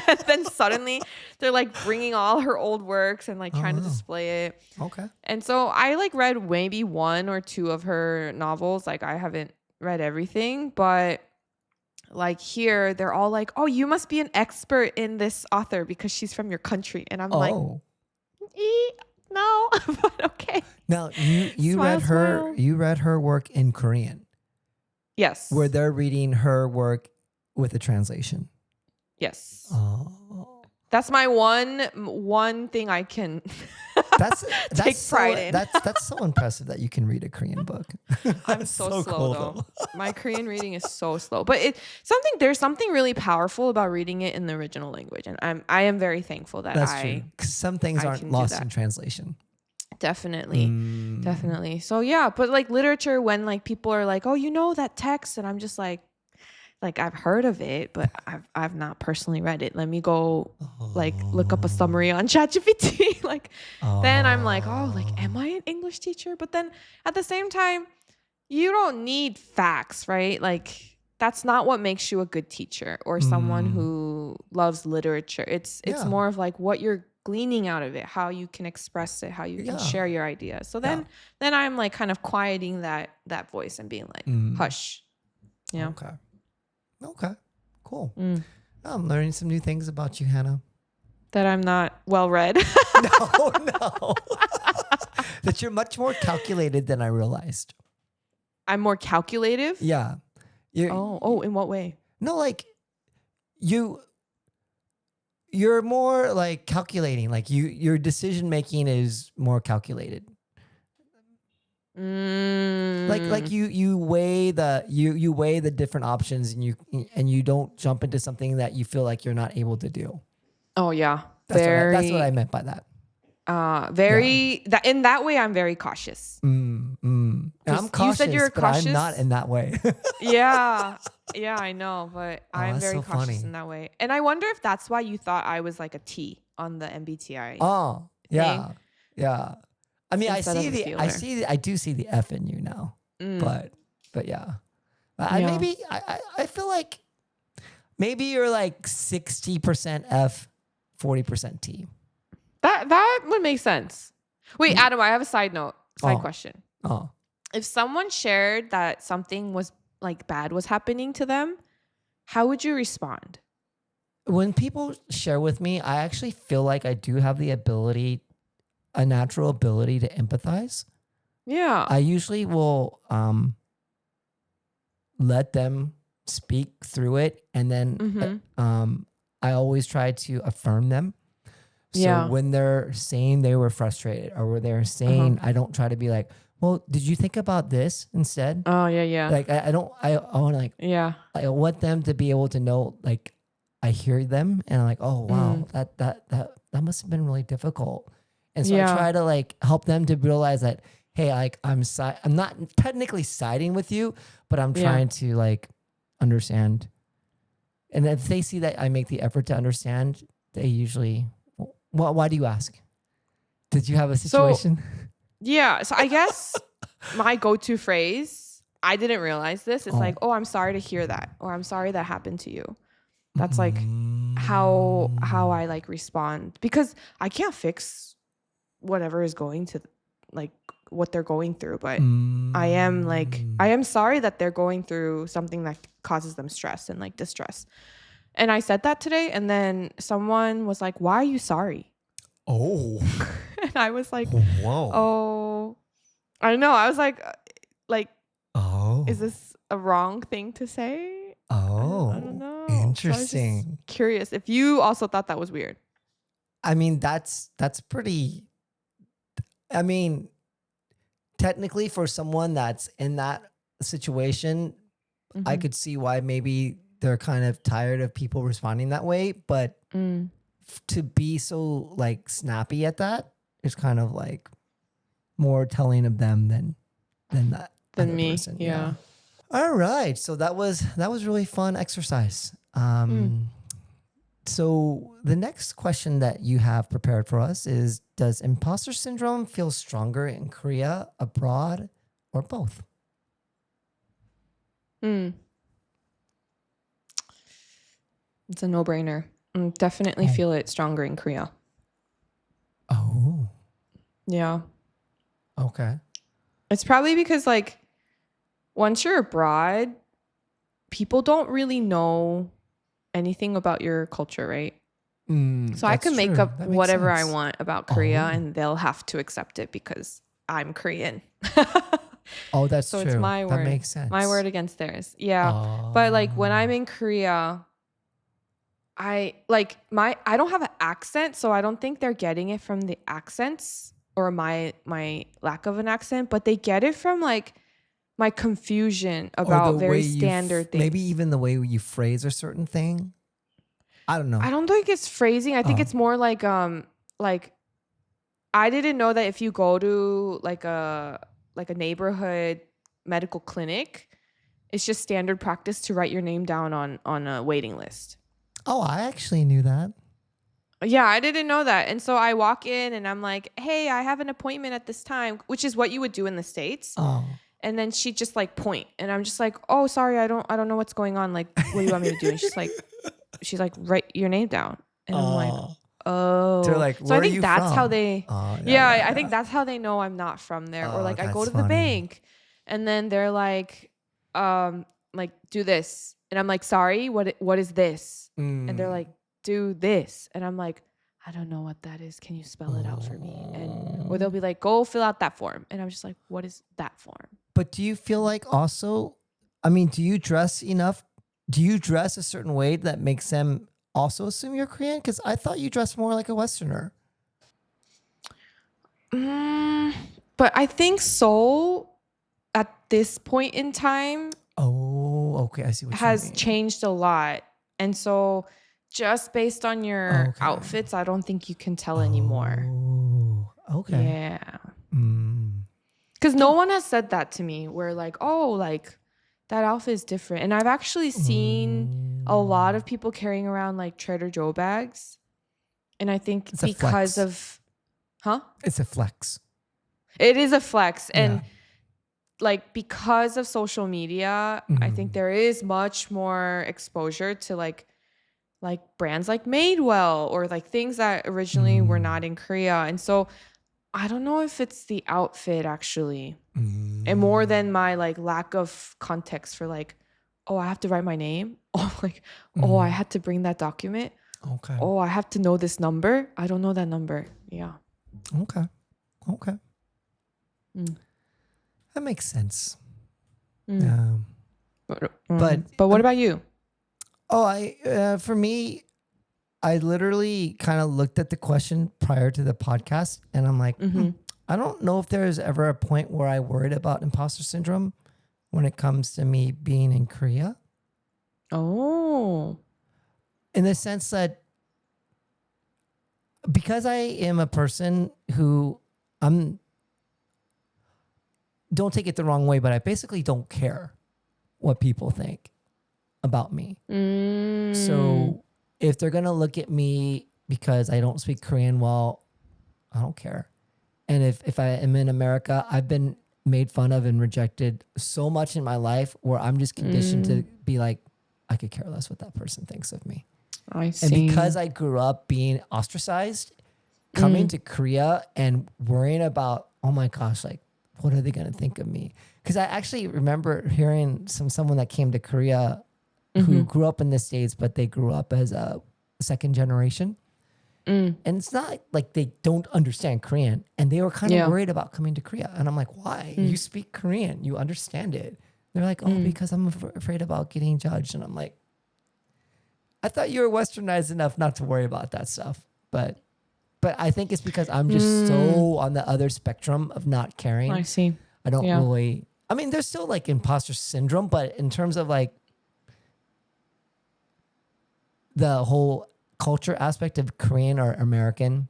And then suddenly they're like bringing all her old works and like Oh, trying to wow. display it. Okay. And so I like read maybe one or two of her novels. Like I haven't read everything, but like here they're all like, "Oh, you must be an expert in this author because she's from your country." And I'm like, Oh. no, but okay. Now you Smile, read her smile. you read her work in Korean, where Yes. they're reading her work with a translation. Yes. Oh. That's my one thing I can That's take pride in. that's so impressive that you can read a Korean book. I'm That's so so slow cool though. though. My Korean reading is so slow. But there's something really powerful about reading it in the original language. And I am very thankful that That's true. 'Cause some things I aren't can do lost that. in translation. Definitely. Mm. Definitely. So yeah, but like literature, when like people are like, "Oh, you know that text," and I'm just like I've heard of it, but I've not personally read it. Let me go like look up a summary Oh. on ChatGPT. Like then I'm like, "Oh, like am Oh. I an English teacher?" But then at the same time, you don't need facts, right? Like that's not what makes you a good teacher or someone Mm. who loves literature. It's Yeah. more of like what you're gleaning out of it, how you can express it, how you can Yeah. share your ideas. So Yeah. then I'm like kind of quieting that voice and being like, Mm. "Hush." You know? Okay. Okay. Cool. Mm. I'm learning some new things about you, Hannah. That I'm not well read. No, no. That you're much more calculated than I realized. I'm more calculative. Yeah. You're In what way? no like you you're more like calculating. Like your decision making is more calculated. Like Mm. you weigh you weigh the different options and you don't jump into something that you feel like you're not able to do. Oh yeah. That's what I Very meant by that. Yeah. very that in that way I'm very cautious. And I'm Because you said cautious, you're but I'm not cautious. in that way. Yeah. Yeah, I know, but Oh, I'm that's very so cautious in funny. that way. And I wonder if that's why you thought I was like a T on the MBTI Oh, thing yeah. Yeah. I mean, instead of a feeler. I do see the F in you now, Mm. but yeah, Yeah. I feel like maybe you're like 60% F, 40% T. That would make sense. Wait, Mm. Adam, I have a side Oh, question. oh. If someone shared that something was like bad was happening to them, how would you respond? When people share with me, I actually feel like I do have a natural ability to empathize. Yeah. I usually will let them speak through it, and then Mm-hmm. I always try to affirm them. So Yeah. when they're saying they were frustrated or when they're Uh-huh. saying, I don't try to be like, well, did you think about this instead? Oh yeah, yeah. Like I don't I want to like Yeah. I want them to be able to know like I hear them and I'm like, oh Mm. wow, that must have been really difficult. And so I Yeah. try to like help them to realize that, hey, like I'm not technically siding with you, but I'm Yeah. trying to like understand And if they see that I make the effort to understand, they usually, well, why do you ask? Did you have a situation? So I guess my go-to phrase, I didn't realize this. It's like, oh, I'm sorry to hear that, or I'm sorry that happened to you. That's like how I like respond, because I can't fix whatever is going to like what they're going through, but I am sorry that they're going through something that causes them stress and like distress. And I said that today, and then someone was like, "Why are you sorry?" Oh. And I was like, Whoa. "Oh, I don't know." I was like, oh, is this a wrong thing to say? I don't know. Interesting. So I was just curious if you also thought that was weird. I mean, that's pretty. I mean, technically, for someone that's in that situation, I could see why maybe they're kind of tired of people responding that way. But to be so like snappy at that is kind of like more telling of them than that Than me. person. Yeah. All right. So that was really fun exercise. So the next question that you have prepared for us is, does imposter syndrome feel stronger in Korea, abroad, or both? It's a no-brainer. Definitely feel it stronger in Korea. Oh. Yeah. Okay. It's probably because like once you're abroad, people don't really know anything about your culture, right? So I can make up whatever I want about Korea and they'll have to accept it because I'm Korean. Oh, that's so true. It's my word. That makes sense. My word against theirs. Yeah. But like when I'm in Korea, I don't have an accent, so I don't think they're getting it from the accents or my lack of an accent, but they get it from like my confusion about very standard things. Maybe even the way you phrase a certain thing. I don't know. I don't think it's phrasing. I think it's more like I didn't know that if you go to like a neighborhood medical clinic, it's just standard practice to write your name down on a waiting list. Oh, I actually knew that. Yeah, I didn't know that. And so I walk in and I'm like, "Hey, I have an appointment at this time," which is what you would do in the States. Oh. And then she just like point, and I'm just like, "Oh, sorry, I don't know what's going on. Like, what do you want me to do?" And she's like, "Write your name down." And I'm like, "Oh." They're like, so I think that's from? how they I think that's how they know I'm not from there. Or like I go to the bank and then they're like do this. And I'm like, "Sorry, what is this?" And they're like, "Do this." And I'm like, "I don't know what that is. Can you spell it out for me?" Or they'll be like, "Go fill out that form." And I'm just like, "What is that form?" But do you feel like also, I mean, do you dress enough? Do you dress a certain way that makes them also assume you're Korean? Because I thought you dressed more like a Westerner. But I think Seoul at this point in time. Oh, okay. I see what you mean. Has changed a lot. And so just based on your outfits, I don't think you can tell anymore. Oh, okay. Yeah. Because no one has said that to me where like, "Oh, like that outfit is different." And I've actually seen a lot of people carrying around like Trader Joe bags. And I think it's because of, It's a flex. It is a flex. And like because of social media, I think there is much more exposure to like brands like Madewell or like things that originally were not in Korea. And so I don't know if it's the outfit actually, and more than my like lack of context for like, "Oh, I have to write my name." Oh, like, "Oh, I had to bring that document." Okay. "Oh, I have to know this number." I don't know that number. Yeah. Okay. That makes sense. But what about you? Oh, for me, I literally kind of looked at the question prior to the podcast and I'm like, I don't know if there's ever a point where I worried about imposter syndrome when it comes to me being in Korea. Oh. In the sense that because I am a person who don't take it the wrong way, but I basically don't care what people think. about me. Mm. So if they're going to look at me because I don't speak Korean well, I don't care. And if I am in America, I've been made fun of and rejected so much in my life where I'm just conditioned to be like, I could care less what that person thinks of me. I see. And because I grew up being ostracized, coming to Korea and worrying about, oh my gosh, like, what are they going to think of me? Because I actually remember hearing someone that came to Korea who grew up in the States, but they grew up as a second generation. And it's not like they don't understand Korean. And they were kind of worried about coming to Korea. And I'm like, why? You speak Korean. You understand it. They're like, oh, because I'm afraid about getting judged. And I'm like, I thought you were westernized enough not to worry about that stuff. But I think it's because I'm just so on the other spectrum of not caring. I see. I don't really, I mean, there's still like imposter syndrome, but in terms of like the whole culture aspect of Korean or American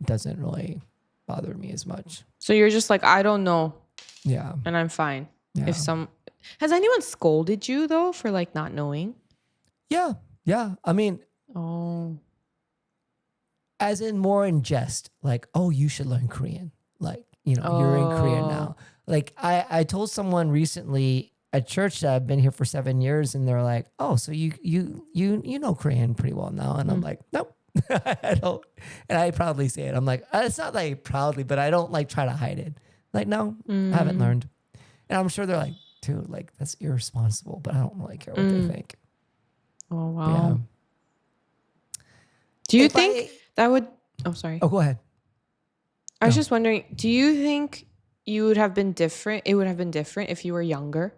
doesn't really bother me as much. So you're just like, I don't know. Yeah. And I'm fine. Yeah. Has anyone scolded you though for like not knowing? Yeah. Yeah. I mean, as in more in jest, like, oh, you should learn Korean. Like, you know, you're in Korea now. Like I told someone recently at church that I've been here for 7 years, and they're like, oh, so you know Korean pretty well now. And I'm like, nope, I don't. And I proudly say it. I'm like, it's not like proudly, but I don't like try to hide it. Like, no, I haven't learned. And I'm sure they're like, dude, like that's irresponsible, but I don't really care what they think. Oh, wow. Yeah. Do you think that would, sorry. Oh, go ahead. I was just wondering, do you think you would have been different? It would have been different if you were younger?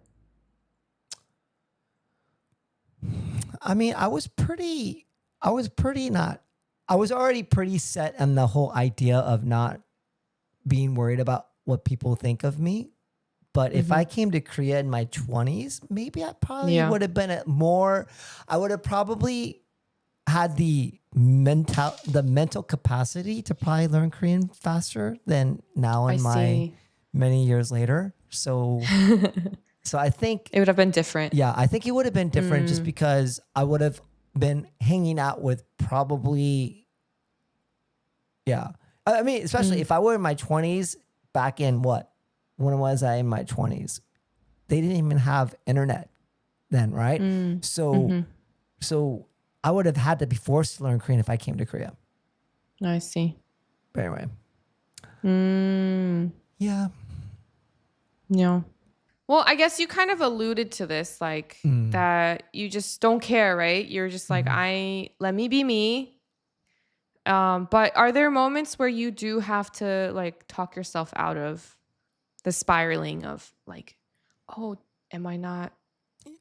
I mean, I was already pretty set on the whole idea of not being worried about what people think of me. But if I came to Korea in my 20s, maybe I probably would have been I would have probably had the mental capacity to probably learn Korean faster than now in my many years later. So I think it would have been different. Yeah, I think it would have been different just because I would have been hanging out with probably, I mean, especially if I were in my 20s back in when was I in my 20s? They didn't even have internet then, right? So I would have had to be forced to learn Korean if I came to Korea. I see. But anyway. Yeah. Yeah. Well, I guess you kind of alluded to this, like that you just don't care, right? You're just like, let me be me. But are there moments where you do have to like talk yourself out of the spiraling of like, oh, am I not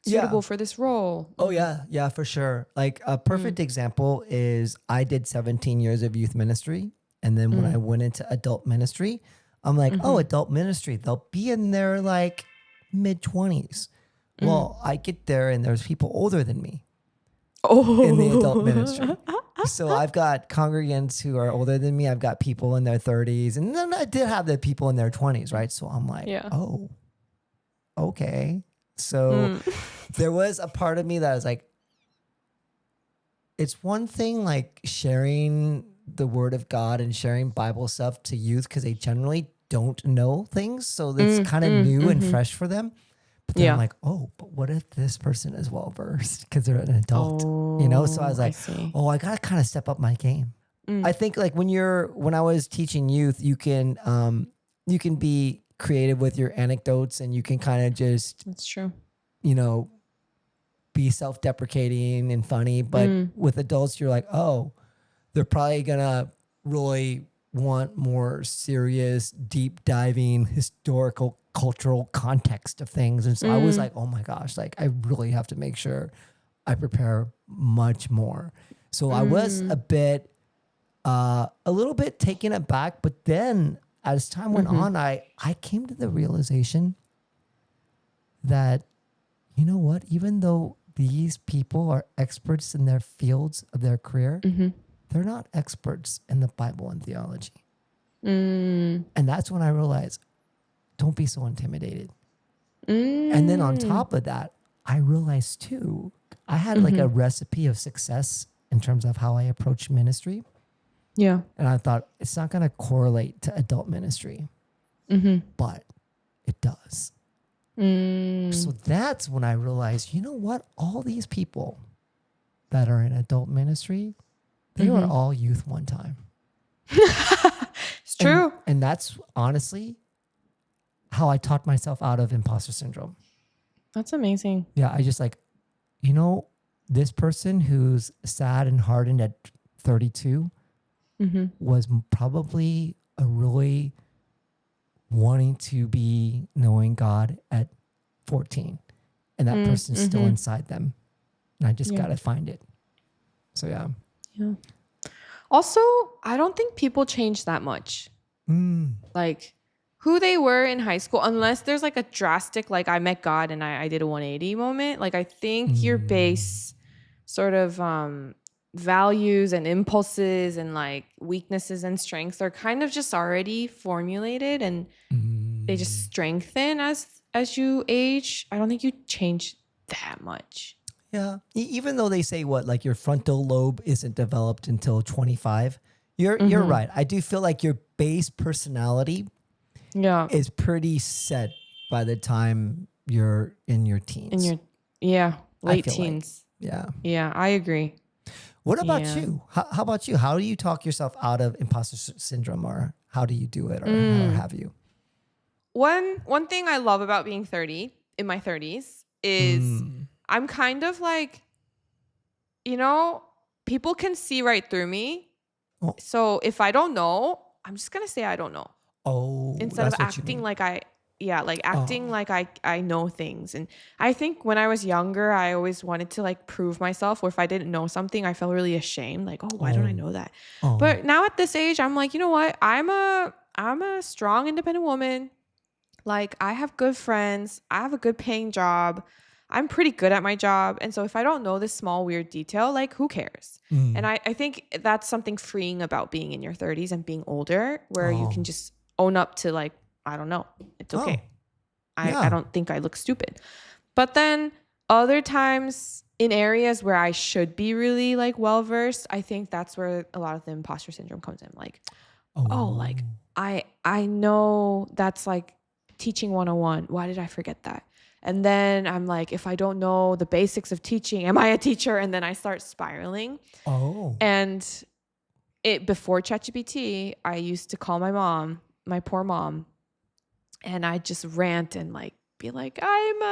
suitable for this role? Oh yeah. Yeah, for sure. Like a perfect example is I did 17 years of youth ministry. And then when I went into adult ministry, I'm like, oh, adult ministry, they'll be in their like mid-20s. Well, I get there and there's people older than me in the adult ministry. So I've got congregants who are older than me. I've got people in their 30s. And then I did have the people in their 20s, right? So I'm like, oh, okay. So there was a part of me that was like, it's one thing like sharing the word of God and sharing Bible stuff to youth because they generally don't know things. So it's kind of new and fresh for them. But then I'm like, oh, but what if this person is well versed because they're an adult, you know? So I was like, I got to kind of step up my game. I think like when I was teaching youth, you can be creative with your anecdotes and you can kind of just, that's true, you know, be self-deprecating and funny. But with adults, you're like, oh, they're probably going to really want more serious, deep diving, historical, cultural context of things. And so I was like, oh my gosh, like I really have to make sure I prepare much more. So I was a little bit taken aback, but then as time went on, I came to the realization that, you know what, even though these people are experts in their fields of their career, they're not experts in the Bible and theology. And that's when I realized, don't be so intimidated. And then on top of that, I realized too, I had like a recipe of success in terms of how I approach ministry. Yeah. And I thought it's not going to correlate to adult ministry, but it does. So that's when I realized, you know what? All these people that are in adult ministry, they were all youth one time. It's true. And that's honestly how I talked myself out of imposter syndrome. That's amazing. Yeah, I just like, you know, this person who's sad and hardened at 32 was probably a really wanting to be knowing God at 14. And that person's still inside them. And I just got to find it. So, yeah. Yeah. Also, I don't think people change that much. Like who they were in high school, unless there's like a drastic, like I met God and I did a 180 moment. Like I think your base sort of values and impulses and like weaknesses and strengths are kind of just already formulated and they just strengthen as you age. I don't think you change that much. Yeah. Even though they say like your frontal lobe isn't developed until 25, you're right. I do feel like your base personality is pretty set by the time you're in your teens. Late teens. Like, Yeah, I agree. What about you? How about you? How do you talk yourself out of imposter syndrome, or how do you do it, or how have you? One thing I love about being 30 in my 30s is I'm kind of like, you know, people can see right through me. Oh. So if I don't know, I'm just going to say I don't know. Oh, instead of acting like acting like I know things. And I think when I was younger, I always wanted to like prove myself, or if I didn't know something, I felt really ashamed. Like, why don't I know that? But now at this age, I'm like, you know what? I'm a strong, independent woman. Like I have good friends. I have a good paying job. I'm pretty good at my job. And so if I don't know this small, weird detail, like who cares? And I think that's something freeing about being in your 30s and being older, where you can just own up to like, I don't know. It's okay. I don't think I look stupid. But then other times in areas where I should be really like well-versed, I think that's where a lot of the imposter syndrome comes in. Like, like I know that's like teaching 101. Why did I forget that? And then I'm like, if I don't know the basics of teaching, am I a teacher? And then I start spiraling. And before ChatGPT, I used to call my mom, my poor mom, and I just rant and like be like, I'm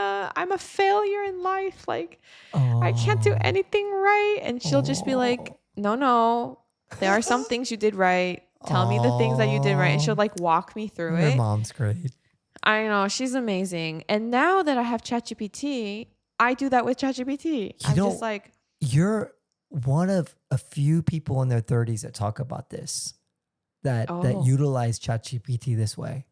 a failure in life. Like I can't do anything right. And she'll just be like, no, there are some things you did right. Tell me the things that you did right. And she'll like walk me through it. Your mom's great. I know, she's amazing. And now that I have ChatGPT, I do that with ChatGPT. I'm just like, you're one of a few people in their 30s that talk about this, that utilize ChatGPT this way.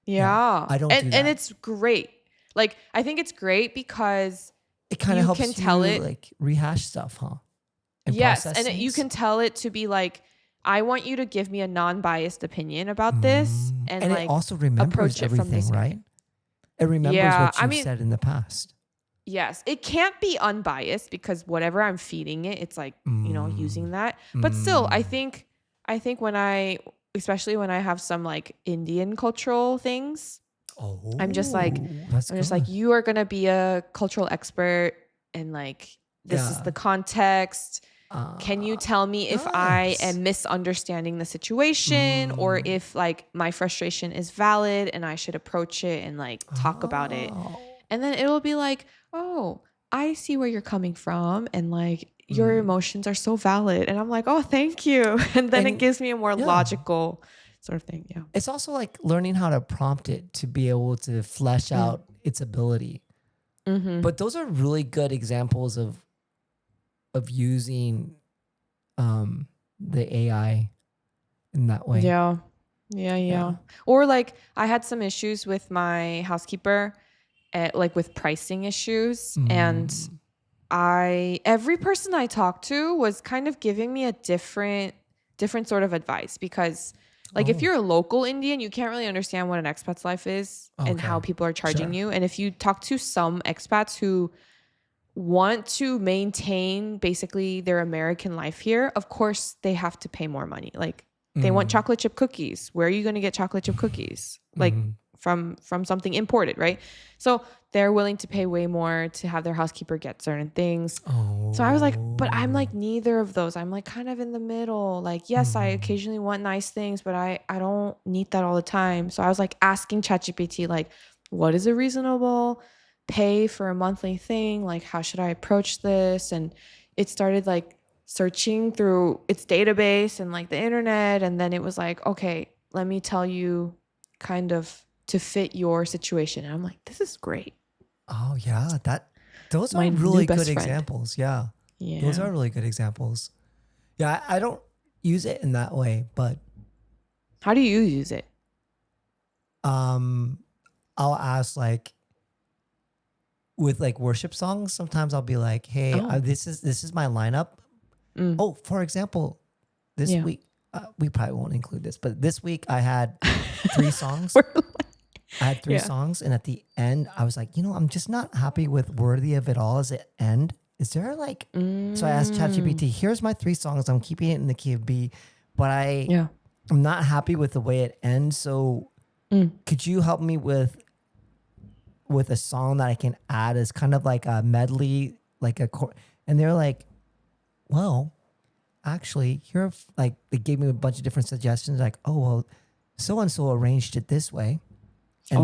Yeah. I don't do that. And it's great. Like, I think it's great because it kind of helps you tell it, like rehash stuff, huh? And yes. And you can tell it to be like, I want you to give me a non-biased opinion about this. And like, it also remembers everything, right? It remembers what you've said in the past. Yes. It can't be unbiased because whatever I'm feeding it, it's like, you know, using that. But still, I think especially when I have some like Indian cultural things, I'm just like, you are going to be a cultural expert and like, this is the context. Can you tell me if I am misunderstanding the situation or if like my frustration is valid and I should approach it and like talk about it? And then it'll be like, oh, I see where you're coming from. And like your emotions are so valid. And I'm like, oh, thank you. And then it gives me a more logical sort of thing. Yeah. It's also like learning how to prompt it to be able to flesh out its ability. But those are really good examples of using the AI in that way. Yeah. Or like I had some issues with my housekeeper, like with pricing issues, and every person I talked to was kind of giving me a different sort of advice because Like if Oh, you're a local Indian, you can't really understand what an expat's life is and how okay. people are charging Sure. you. And if you talk to some expats who want to maintain basically their American life here, of course they have to pay more money. Like they want Mm, chocolate chip cookies. Where are you going to get chocolate chip cookies? Like mm. from something imported, right? So they're willing to pay way more to have their housekeeper get certain things. So I was like, but I'm Oh. like neither of those. I'm like kind of in the middle. Like, yes, I Mm. occasionally want nice things, but I don't need that all the time. So I was like asking ChatGPT, like, what is a reasonable pay for a monthly thing? Like, how should I approach this? And it started like searching through its database and like the internet. And then it was like, okay, let me tell you kind of to fit your situation. And I'm like, this is great. Oh yeah, those are My new really good best friend. examples. Yeah. Those Yeah. are really good examples. Yeah, I don't use it in that way, but How do you use it? um I'll ask like with like worship songs, sometimes I'll be like, "Hey, Oh, this is my lineup." mm, Oh, for example, this yeah. week we probably won't include this, but this week I had 3 songs. We're I had three yeah. songs, and at the end, I was like, I'm just not happy with "Worthy of It All" as it end. Is there like? So I asked Mm, ChatGPT, "Here's my 3 songs. I'm keeping it in the key of B, but yeah. I'm not happy with the way it ends. So Mm. could you help me with a song that I can add as kind of like a medley, like a chord?" And they're like, "Well, actually, like they gave me a bunch of different suggestions. Like, oh well, so and so arranged it this way." And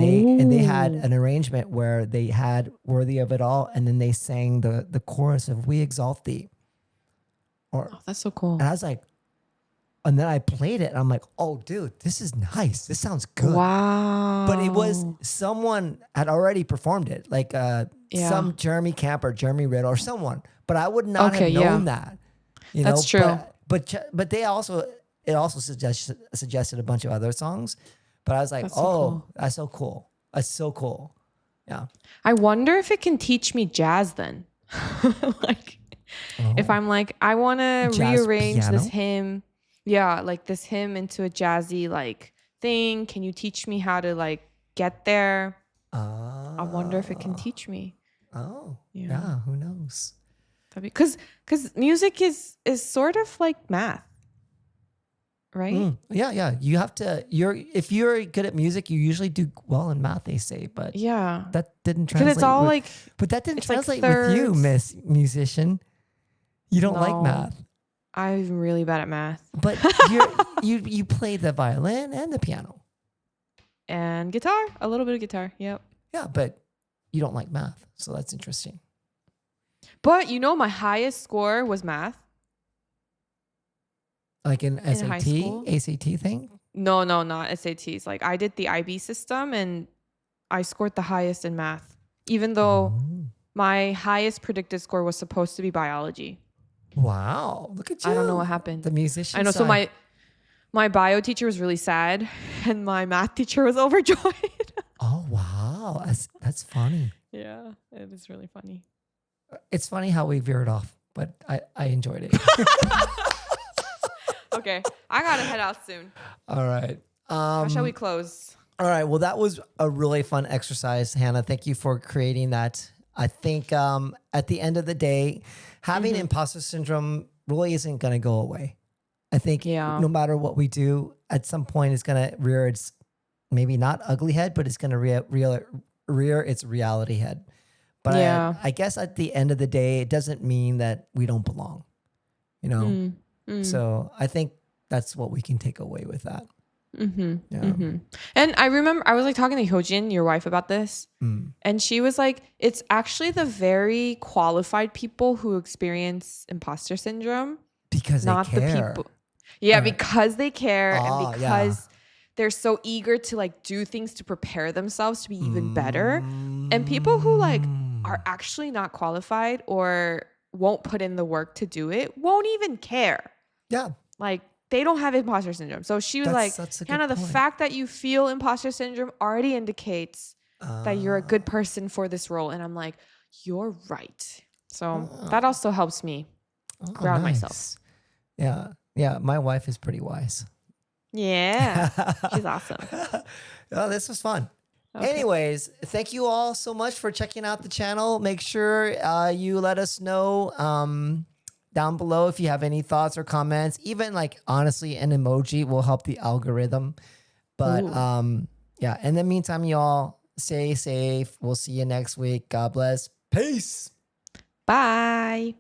they had Oh, an arrangement where they had "Worthy of It All," and then they sang the chorus of "We Exalt Thee." Or oh, that's so and cool. I was like, and then I played it, and I'm like, oh, dude, this is nice. This sounds good. But it was Wow. someone had already performed it, like Yeah. some Jeremy Camp or Jeremy Riddle or someone. But I would not have Okay. known Yeah. that, That's true. But they also it also suggested a bunch of other songs. But I was like, That's so oh, cool. that's so cool. That's so cool. Yeah. I wonder if it can teach me jazz then. Like, if Oh, I'm like, I want to jazz rearrange this piano. hymn, yeah, like this hymn into a jazzy like thing. Can you teach me how to like get there? I wonder if it can Uh, teach me. oh, Yeah. yeah. Who knows? That'd be because music is sort of like math, right? Yeah, yeah. You have to. If you're good at music, you usually do well in math. They say, but Yeah. that didn't Because it's translate all with. like But that didn't it's like translate with you, thirds. Miss Musician. You don't like No, math, I'm really bad at math. but you play the violin and the piano. And guitar, a little bit of guitar. Yep. Yeah, but you don't like math, so that's interesting. But my highest score was math Like an in high SAT, school. ACT thing. No, no, not SATs. Like I did the IB system and I scored the highest in math, even though Oh, my highest predicted score was supposed to be biology. wow! Look at I don't know what you, happened. the I musician know. So side. my bio teacher was really sad, and my math teacher was overjoyed. Oh wow, that's funny. Yeah, it is really funny. It's funny how we veered off, but I enjoyed it. Okay, I gotta head out soon. All right. How shall we close? All right. Well, that was a really fun exercise, Hannah. Thank you for creating that. I think at the end of the day, having imposter syndrome really isn't going to go away. I think Yeah, no matter what we do, at some point it's going to rear its maybe not ugly head, but it's going to rear its reality head. But yeah. I guess at the end of the day, it doesn't mean that we don't belong, you know? Mm, mm. So I think that's what we can take away with that. Mm-hmm. Yeah. Mm-hmm. And I remember I was like talking to Hyojin, your wife, about this, Mm. and she was like, "It's actually the very qualified people who experience imposter syndrome, Because they not the care. people." Yeah, All right. because they care and Oh, yeah. because they're so eager to like do things to prepare themselves to be even better. And people who like are Mm. actually not qualified or won't put in the work to do it won't even care. Yeah, Like they don't have imposter syndrome. So she was like, that's a good Hannah, the point. fact that you feel imposter syndrome already indicates that you're a good person for this role. And I'm like, you're right. So that also helps me ground myself. Nice. Yeah, yeah. My wife is pretty wise. Yeah. She's awesome. Oh, this was fun. Okay. Anyways, thank you all so much for checking out the channel. Make sure you let us know down below if you have any thoughts or comments. Even like honestly, an emoji will help the algorithm. But Ooh. yeah, in the meantime, y'all stay safe. We'll see you next week. God bless. Peace. Bye.